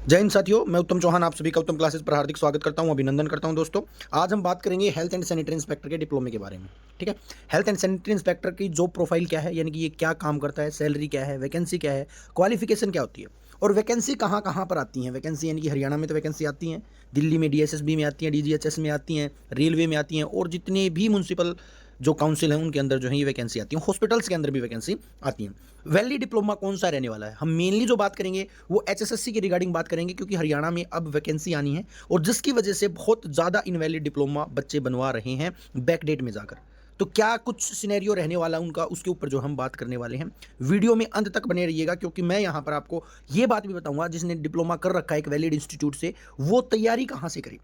जय हिंद साथियों, मैं उत्तम चौहान आप सभी का उत्तम क्लासेस पर हार्दिक स्वागत करता हूं, अभिनंदन करता हूं। दोस्तों, आज हम बात करेंगे हेल्थ एंड सैनिटरी इंस्पेक्टर के डिप्लोमे के बारे में। ठीक है। हेल्थ एंड सैनिटरी इंस्पेक्टर की जॉब प्रोफाइल क्या है, यानी कि ये क्या काम करता है, सैलरी क्या है, वैकेंसी क्या है, क्वालिफिकेशन क्या होती है और वैकेंसी कहाँ कहाँ पर आती हैं। वैकेंसी यानी कि हरियाणा में तो वैकेंसी आती हैं, दिल्ली में डीएसएसबी में आती हैं, डीजीएचएस में आती हैं, रेलवे में आती हैं और जितने भी म्यूनसिपल जो काउंसिल हैं उनके अंदर जो है ये वैकेंसी आती है। हॉस्पिटल्स के अंदर भी वैकेंसी आती हैं। वैलिड डिप्लोमा कौन सा रहने वाला है, हम मेनली जो बात करेंगे वो एचएसएससी के रिगार्डिंग बात करेंगे, क्योंकि हरियाणा में अब वैकेंसी आनी है और जिसकी वजह से बहुत ज़्यादा इनवैलिड डिप्लोमा बच्चे बनवा रहे हैं बैकडेट में जाकर। तो क्या कुछ सिनेरियो रहने वाला है उनका, उसके ऊपर जो हम बात करने वाले हैं। वीडियो में अंत तक बने रहिएगा, क्योंकि मैं यहाँ पर आपको ये बात भी बताऊंगा जिसने डिप्लोमा कर रखा है एक वैलिड इंस्टीट्यूट से, वो तैयारी कहाँ से करे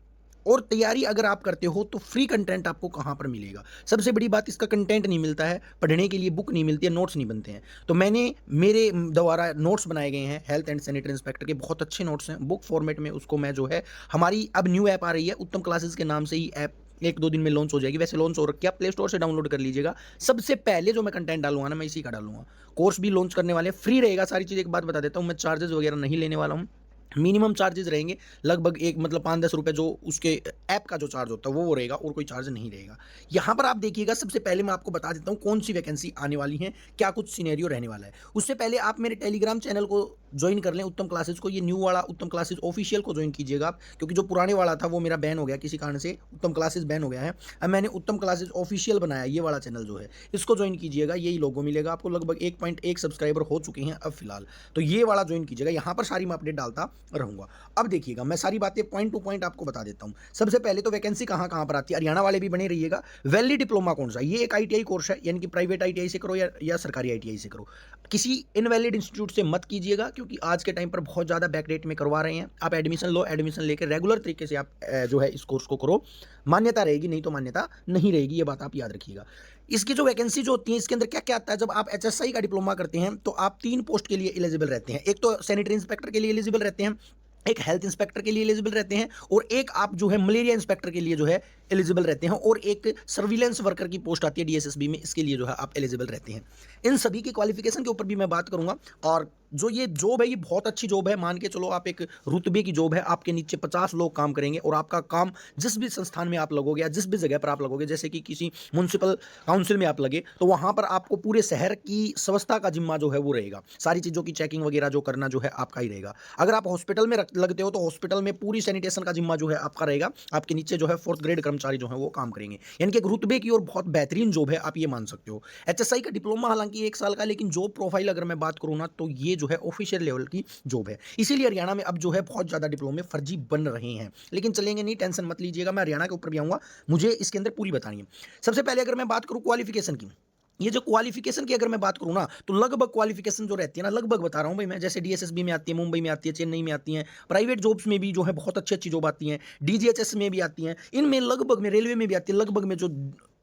और तैयारी अगर आप करते हो तो फ्री कंटेंट आपको कहाँ पर मिलेगा। सबसे बड़ी बात, इसका कंटेंट नहीं मिलता है, पढ़ने के लिए बुक नहीं मिलती है, नोट्स नहीं बनते हैं। तो मैंने मेरे द्वारा नोट्स बनाए गए हैं हेल्थ एंड सैनिटरी इंस्पेक्टर के, बहुत अच्छे नोट्स हैं बुक फॉर्मेट में। उसको मैं जो है, हमारी अब न्यू ऐप आ रही है उत्तम क्लासेस के नाम से ही ऐप, एक दो दिन में लॉन्च हो जाएगी। वैसे लॉन्च हो रखी है, आप प्ले स्टोर से डाउनलोड कर लीजिएगा। सबसे पहले जो मैं कंटेंट डालूंगा ना, मैं इसी का डालूंगा। कोर्स भी लॉन्च करने वाले, फ्री रहेगा सारी चीज़। एक बात बता देता हूँ, मैं चार्जेस वगैरह नहीं लेने वाला हूँ। मिनिमम चार्जेस रहेंगे लगभग एक, मतलब 5-10 रुपये जो उसके ऐप का जो चार्ज होता है वो रहेगा, और कोई चार्ज नहीं रहेगा। यहाँ पर आप देखिएगा, सबसे पहले मैं आपको बता देता हूँ कौन सी वैकेंसी आने वाली है, क्या कुछ सिनेरियो रहने वाला है। उससे पहले आप मेरे टेलीग्राम चैनल को ज्वाइन कर लें, उत्तम क्लासेस को। ये न्यू वाला उत्तम क्लासेस ऑफिशियल को ज्वाइन कीजिएगा आप, क्योंकि जो पुराने वाला था वो मेरा बैन हो गया किसी कारण से, उत्तम क्लासेस बैन हो गया है। अब मैंने उत्तम क्लासेस ऑफिशियल बनाया, ये वाला चैनल जो है इसको ज्वाइन कीजिएगा। यही लोगो मिलेगा आपको, लगभग 1.1 सब्सक्राइबर हो चुके हैं अब फिलहाल। तो ये वाला ज्वाइन कीजिएगा, यहाँ पर सारी मैं अपडेट डालता रहूँगा। अब देखिएगा, मैं सारी बातें पॉइंट टू पॉइंट आपको बता देता हूँ। सबसे पहले तो वैकेंसी कहाँ कहाँ पर आती है, हरियाणा वाले भी बने रहिएगा। वैलिड डिप्लोमा कौन सा, ये एक आईटीआई कोर्स है, यानी कि प्राइवेट आईटीआई से करो या सरकारी आईटीआई से करो। किसी इनवैलिड इंस्टीट्यूट से मत कीजिएगा, क्योंकि आज के टाइम पर बहुत ज़्यादा बैकडेट में करवा रहे हैं। आप एडमिशन लो, एडमिशन लेकर रेगुलर तरीके से आप जो है इस कोर्स को करो, मान्यता रहेगी, नहीं तो मान्यता नहीं रहेगी, ये बात आप याद रखिएगा। इसकी जो वैकेंसी जो होती है, इसके अंदर क्या क्या आता है। जब आप एचएसआई का डिप्लोमा करते हैं तो आप 3 पोस्ट के लिए एलिजिबल रहते हैं। एक तो सैनिटरी इंस्पेक्टर के लिए एलिजिबल रहते हैं, एक हेल्थ इंस्पेक्टर के लिए एलिजिबल रहते हैं, और एक आप जो है मलेरिया इंस्पेक्टर के लिए जो है एलिजिबल रहते हैं, और एक सर्विलेंस वर्कर की पोस्ट आती है डीएसएसबी में, इसके लिए जो है आप एलिजिबल रहते हैं। इन सभी की क्वालिफिकेशन के ऊपर भी मैं बात करूंगा। और जो ये जॉब है ये बहुत अच्छी जॉब है, मान के चलो आप एक रुतबे की जॉब है, आपके नीचे 50 लोग काम करेंगे और आपका काम जिस भी संस्थान में आप लगोगे या जिस भी जगह पर आप लगोगे, जैसे कि किसी म्यूनसिपल काउंसिल में आप लगे, तो वहां पर आपको पूरे शहर की व्यवस्था का जिम्मा जो है वो रहेगा। सारी चीज़ों की चेकिंग वगैरह जो करना जो है आपका ही रहेगा। अगर आप हॉस्पिटल में लगते हो तो हॉस्पिटल में पूरी सैनिटेशन का जिम्मा जो है आपका रहेगा। आपके नीचे जो है 4th ग्रेड कर्मचारी जो है वो काम करेंगे, यानी कि एक रुतबे की और बहुत बेहतरीन जॉब है, आप ये मान सकते हो। एचएसआई का डिप्लोमा हालांकि 1 साल का, लेकिन जॉब प्रोफाइल अगर मैं बात करूँ ना, तो ये जो है ऑफिशियल लेवल की जॉब है। इसीलिए हरियाणा में अब जो है बहुत ज़्यादा डिप्लोमे फर्जी बन रहे हैं, लेकिन चलेंगे नहीं, टेंशन मत लीजिएगा, मैं हरियाणा के ऊपर भी आऊँगा, मुझे इसके अंदर पूरी बतानी है। सबसे पहले अगर मैं बात करूँ क्वालिफिकेशन की, ये जो क्वालिफिकेशन की अगर मैं बात करूँ ना, तो लगभग क्वालिफिकेशन जो रहती है ना, लगभग बता रहा हूँ भाई मैं, जैसे डीएसएसबी में आती है, मुंबई में आती है, चेन्नई में आती है, प्राइवेट जॉब्स में भी जो है बहुत अच्छी अच्छी जॉब आती हैं, डीजीएचएस में भी आती हैं, इनमें लगभग में, रेलवे में भी आती है, लगभग में जो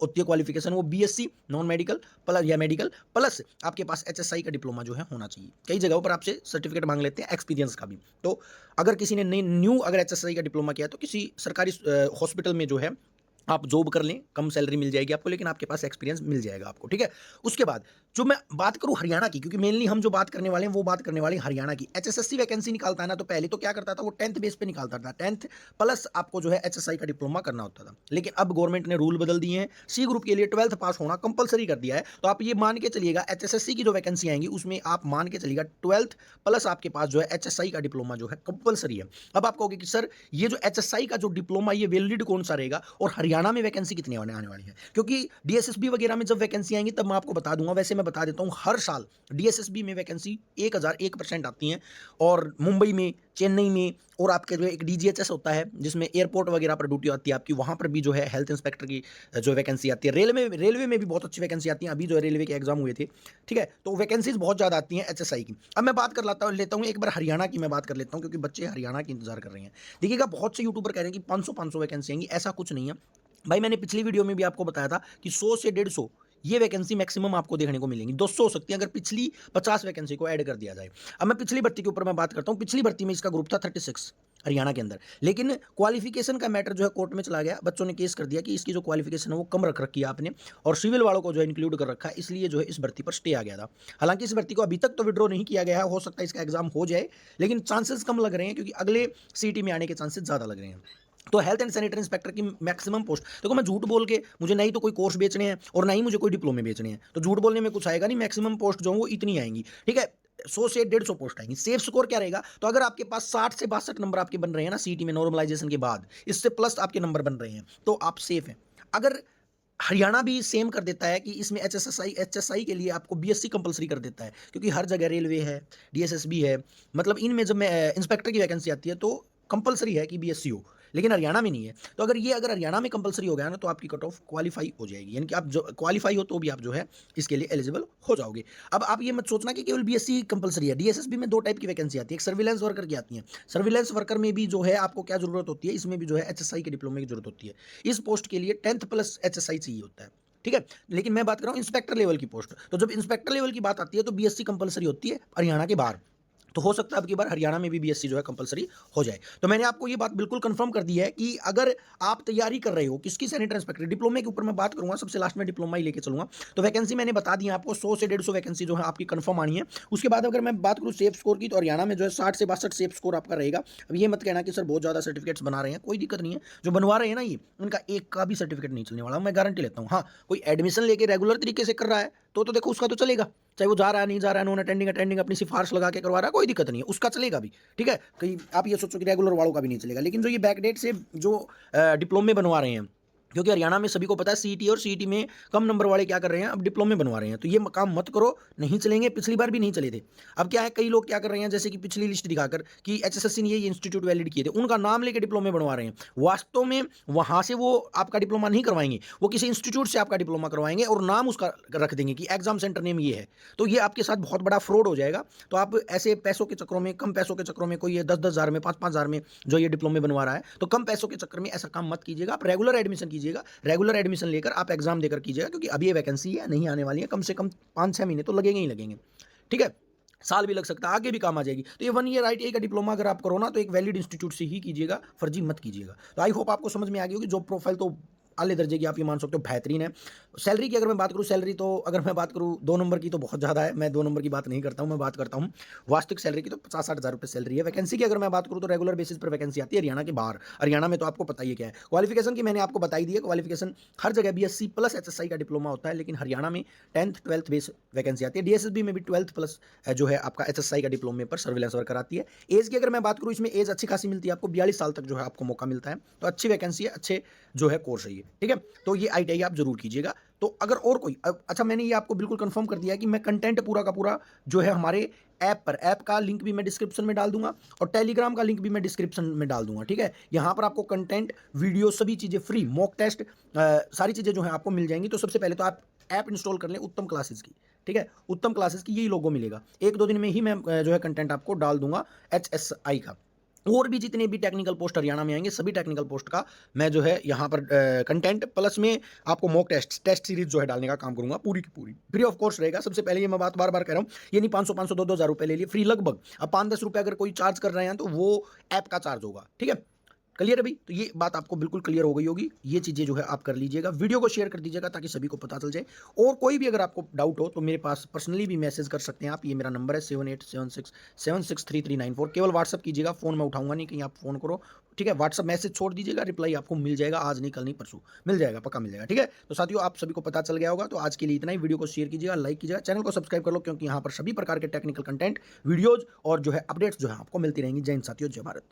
होती है क्वालिफिकेशन वो बीएससी नॉन मेडिकल प्लस या मेडिकल प्लस आपके पास एचएसआई का डिप्लोमा जो है होना चाहिए। कई जगहों पर आपसे सर्टिफिकेट मांग लेते हैं एक्सपीरियंस का भी। तो अगर किसी ने नई न्यू अगर एचएसआई का डिप्लोमा किया तो किसी सरकारी हॉस्पिटल में जो है आप जॉब कर लें, कम सैलरी मिल जाएगी आपको, लेकिन आपके पास एक्सपीरियंस मिल जाएगा आपको। ठीक है। उसके बाद जो मैं बात करूं हरियाणा की, क्योंकि मेनली हम जो बात करने वाले हैं वो बात करने वाले हैं हरियाणा की। एचएसएससी वैकेंसी निकालता है ना, तो पहले तो क्या करता था वो 10th बेस पे निकालता था, 10th प्लस आपको जो है एचएसआई का डिप्लोमा करना होता था। लेकिन अब गवर्नमेंट ने रूल बदल दिए हैं, सी ग्रुप के लिए 12th पास होना कंपलसरी कर दिया है। तो आप ये मान के चलिएगा, एचएसएससी की जो वैकेंसी आएंगी उसमें आप मान के चलिएगा 12th प्लस आपके पास जो है एचएसआई का डिप्लोमा जो है कंपलसरी है। अब आप कहोगे कि सर ये जो एचएसआई का जो डिप्लोमा ये वैलिड कौन सा रहेगा, और हरियाणा में वैकेंसी कितनी आने वाली है, क्योंकि डीएसएसबी वगैरह में जब वैकेंसी आएंगी तब मैं आपको बता दूंगा। वैसे मैं बता देता हूं, हर साल डीएसएसबी में वैकेंसी 1001% आती हैं, और मुंबई में, चेन्नई में, और आपके जो एक डीजीएचएस होता है जिसमें एयरपोर्ट वगैरह पर ड्यूटी आती है आपकी, वहां पर भी जो है हेल्थ इंस्पेक्टर की जो वैकेंसी आती है। रेलवे में भी बहुत अच्छी वैकेंसी आती है, अभी जो है रेलवे के एग्जाम हुए थे। ठीक है। तो वैकेंसीज बहुत ज़्यादा आती हैं एचएसआई की। अब मैं बात कर लेता हूँ एक बार हरियाणा की, मैं बात कर लेता हूँ, क्योंकि बच्चे हरियाणा की इंतजार कर रहे हैं। देखिएगा, बहुत से यूट्यूबर कह रहे हैं कि 500 वैकेंसी आएंगी, ऐसा कुछ नहीं है भाई। मैंने पिछली वीडियो में भी आपको बताया था कि 100 से 150 ये वैकेंसी मैक्सिमम आपको देखने को मिलेंगी, 200 हो सकती है अगर पिछली 50 वैकेंसी को ऐड कर दिया जाए। अब मैं पिछली भर्ती के ऊपर मैं बात करता हूँ। पिछली भर्ती में इसका ग्रुप था 36, हरियाणा के अंदर। लेकिन क्वालिफिकेशन का मैटर जो है कोर्ट में चला गया, बच्चों ने केस कर दिया कि इसकी जो क्वालिफिकेशन है वो कम रख रखी है आपने, और सिविल वालों को जो है इंक्लूड कर रखा है, इसलिए जो है इस भर्ती पर स्टे आ गया था। हालांकि इस भर्ती को अभी तक तो विड्रॉ नहीं किया गया है, हो सकता है इसका एग्जाम हो जाए, लेकिन चांसेस कम लग रहे हैं क्योंकि अगले सीटी में आने के चांसेस ज़्यादा लग रहे हैं। तो हेल्थ एंड सैनिटरी इंस्पेक्टर की मैक्सिमम पोस्ट, देखो मैं झूठ बोल के मुझे नहीं तो कोई कोर्स बेचने हैं और ना ही मुझे कोई डिप्लोमे बेचने हैं, तो झूठ बोलने में कुछ आएगा नहीं। मैक्सिमम पोस्ट जो वो इतनी आएंगी, ठीक है, 100 से 150 पोस्ट आएंगी। सेफ स्कोर क्या रहेगा, तो अगर आपके पास 60 से 62 नंबर आपके बन रहे हैं ना सीटी में नॉर्मलाइजेशन के बाद, इससे प्लस आपके नंबर बन रहे हैं, तो आप सेफ हैं। अगर हरियाणा भी सेम कर देता है कि इसमें एचएसआई के लिए आपको बीएससी कंपलसरी कर देता है, क्योंकि हर जगह रेलवे है, डीएसएसबी है, मतलब इनमें जब मैं इंस्पेक्टर की वैकेंसी आती है तो कंपलसरी है कि बीएससी हो, लेकिन हरियाणा में नहीं है। तो अगर हरियाणा में कंपलसरी हो गया ना, तो आपकी कट ऑफ क्वालिफाई हो जाएगी, यानी कि आप जो क्वालिफाई हो तो भी आप जो है इसके लिए एलिजिबल हो जाओगे। अब आप ये मत सोचना कि केवल बीएससी कंपलसरी है। डीएसएसबी में 2 टाइप की वैकेंसी आती है, एक सर्विलेंस वर्कर की आती है। सर्विलेंस वर्कर में भी जो है आपको क्या जरूरत होती है, इसमें भी जो है एचएसआई के डिप्लोमे की जरूरत होती है। इस पोस्ट के लिए 10th प्लस एचएसआई चाहिए होता है, ठीक है। लेकिन मैं बात कर रहा हूँ इंस्पेक्टर लेवल की पोस्ट, तो जब इंस्पेक्टर लेवल की बात आती है तो बीएससी कंपलसरी होती है हरियाणा के बाहर। तो हो सकता है अब की बार हरियाणा में भी बीएससी जो है कंपलसरी हो जाए। तो मैंने आपको ये बात बिल्कुल कंफर्म कर दी है कि अगर आप तैयारी कर रहे हो किसकी, सैनिटरी इंस्पेक्टर डिप्लोमे के ऊपर मैं बात करूंगा, सबसे लास्ट में डिप्लोमा ही लेके चलूंगा। तो वैकेंसी मैंने बता दी आपको, 100 से 150 वैकेंसी जो है आपकी कंफर्म आनी है। उसके बाद अगर मैं बात करूँ सेफ स्कोर की, तो हरियाणा में जो है 60 से 62 सेफ स्कोर आपका रहेगा। अब ये मत कहना कि सर बहुत ज़्यादा सर्टिफिकेट्स बना रहे हैं, कोई दिक्कत नहीं है। जो बनवा रहे हैं ना ये, उनका एक का भी सर्टिफिकेट नहीं चलने वाला, मैं गारंटी लेता हूँ। हाँ, कोई एडमिशन लेके रेगुलर तरीके से कर रहा है तो देखो उसका तो चलेगा, चाहे वो जा रहा है नहीं जा रहा है, नॉन अटेंडिंग अपनी सिफारिश लगा के करवा रहा है, कोई दिक्कत नहीं है, उसका चलेगा भी, ठीक है। कहीं आप ये सोचो कि रेगुलर वालों का भी नहीं चलेगा। लेकिन जो ये बैकडेट से जो डिप्लोमे बनवा रहे हैं, क्योंकि हरियाणा में सभी को पता है सीटी और सीटी में कम नंबर वाले क्या कर रहे हैं, अब डिप्लोमे बनवा रहे हैं, तो ये काम मत करो, नहीं चलेंगे। पिछली बार भी नहीं चले थे। अब क्या है, कई लोग क्या कर रहे हैं, जैसे कि पिछली लिस्ट दिखाकर कि एचएसएससी ने ये इंस्टीट्यूट वैलिड किए थे, उनका नाम लेके डिप्लोमे बनवा रहे हैं। वास्तव में वहां से वो आपका डिप्लोमा नहीं करवाएंगे, वो किसी इंस्टीट्यूट से आपका डिप्लोमा करवाएंगे और नाम उसका रख देंगे कि एग्जाम सेंटर नेम ये है। तो ये आपके साथ बहुत बड़ा फ्रॉड हो जाएगा। तो आप ऐसे पैसों के चक्रों में, कम पैसों के चक्रों में, कोई ये 10-10 हज़ार में, 5-5 हज़ार में जो ये डिप्लोमे बनवा रहा है, तो कम पैसों के चक्कर में ऐसा काम मत कीजिएगा। आप रेगुलर एडमिशन कीजिएगा, रेगुलर एडमिशन लेकर आप एग्जाम देकर कीजिएगा, क्योंकि अभी ये वैकेंसी है, नहीं आने वाली है, कम से कम 5-6 महीने तो लगेंगे ही लगेंगे, ठीक है। साल भी लग सकता है, आगे भी काम आ जाएगी। तो ये 1 ईयर ITI का डिप्लोमा अगर आप करो ना, तो एक वैलिड इंस्टीट्यूट से ही कीजिएगा, फर्जी मत कीजिएगा। तो आई होप आपको समझ में आ गई होगी। जॉब प्रोफाइल तो आले दर्जे की आप ये मान सकते हो, बेहतरीन है। सैलरी की अगर मैं बात करूँ, सैलरी तो अगर मैं बात करूँ 2 नंबर की तो बहुत ज़्यादा है, मैं 2 नंबर की बात नहीं करता हूँ, मैं बात करता हूँ वास्तविक सैलरी की। तो 50-60 हज़ार रुपये सैलरी है। वैकेंसी की अगर मैं बात करूँ तो रेगुलर बेसिस पर वैकेंसी आती है हरियाणा के बाहर। हरियाणा में तो आपको पता ही है क्या है। क्वालिफिकेशन की मैंने आपको बताई दी है, क्वालिफिकेशन हर जगह BSc प्लस HSI का डिप्लोमा होता है, लेकिन हरियाणा में 10th 12th बेस वैकेंसी आती है। DSSB में भी 12th प्लस जो है आपका HSI का डिप्लोमे पर सर्विलेंस वर्कर आती है। एज की अगर मैं बात करूँ, इसमें एज अच्छी खासी मिलती है आपको, 42 साल तक जो है आपको मौका मिलता है। तो अच्छी वैकेंसी है, अच्छे जो है कोर्स है ये, ठीक है। तो ये ITI आप जरूर कीजिएगा। तो अगर और कोई, अच्छा मैंने ये आपको बिल्कुल कंफर्म कर दिया है कि मैं कंटेंट पूरा का पूरा जो है हमारे ऐप का लिंक भी मैं डिस्क्रिप्शन में डाल दूंगा और टेलीग्राम का लिंक भी मैं डिस्क्रिप्शन में डाल दूंगा, ठीक है। यहाँ पर आपको कंटेंट, वीडियो, सभी चीज़ें फ्री, मॉक टेस्ट, सारी चीज़ें जो है आपको मिल जाएंगी। तो सबसे पहले तो आप ऐप इंस्टॉल कर लें उत्तम क्लासेस की, ठीक है। उत्तम क्लासेस की यही लोगो मिलेगा, 1-2 दिन में ही मैं जो है कंटेंट आपको डाल दूंगा HSI का। और भी जितने भी टेक्निकल पोस्ट हरियाणा में आएंगे, सभी टेक्निकल पोस्ट का मैं जो है यहाँ पर कंटेंट प्लस में आपको मॉक टेस्ट सीरीज जो है डालने का काम करूंगा, पूरी की पूरी फ्री ऑफ कॉस्ट रहेगा। सबसे पहले ये मैं बात बार बार कह रहा हूँ, ये नहीं 500 2-2 हज़ार रुपये ले लिए फ्री, लगभग। अब 5-10 रुपये अगर कोई चार्ज कर रहे हैं तो वो ऐप का चार्ज होगा, ठीक है। क्लियर है भाई? तो ये बात आपको बिल्कुल क्लियर हो गई होगी। ये चीज़ें जो है आप कर लीजिएगा, वीडियो को शेयर कर दीजिएगा ताकि सभी को पता चल जाए। और कोई भी अगर आपको डाउट हो तो मेरे पास पर्सनली भी मैसेज कर सकते हैं आप। ये मेरा नंबर है 7876763394। केवल व्हाट्सअप कीजिएगा, फ़ोन मैं उठाऊंगा नहीं, कहीं आप फ़ोन करो, ठीक है। व्हाट्सअप मैसेज छोड़ दीजिएगा, रिप्लाई आपको मिल जाएगा, आज नहीं कल नहीं परसों मिल जाएगा, पक्का मिल जाएगा, ठीक है। तो साथियों आप सभी को पता चल गया होगा। तो आज के लिए इतना ही। वीडियो को शेयर कीजिएगा, लाइक कीजिएगा, चैनल को सब्सक्राइब कर लो, क्योंकि यहाँ पर सभी प्रकार के टेक्निकल कंटेंट, वीडियोज और जो है अपडेट्स जो है आपको मिलती रहेंगी। जय हिंद साथियों, जय भारत।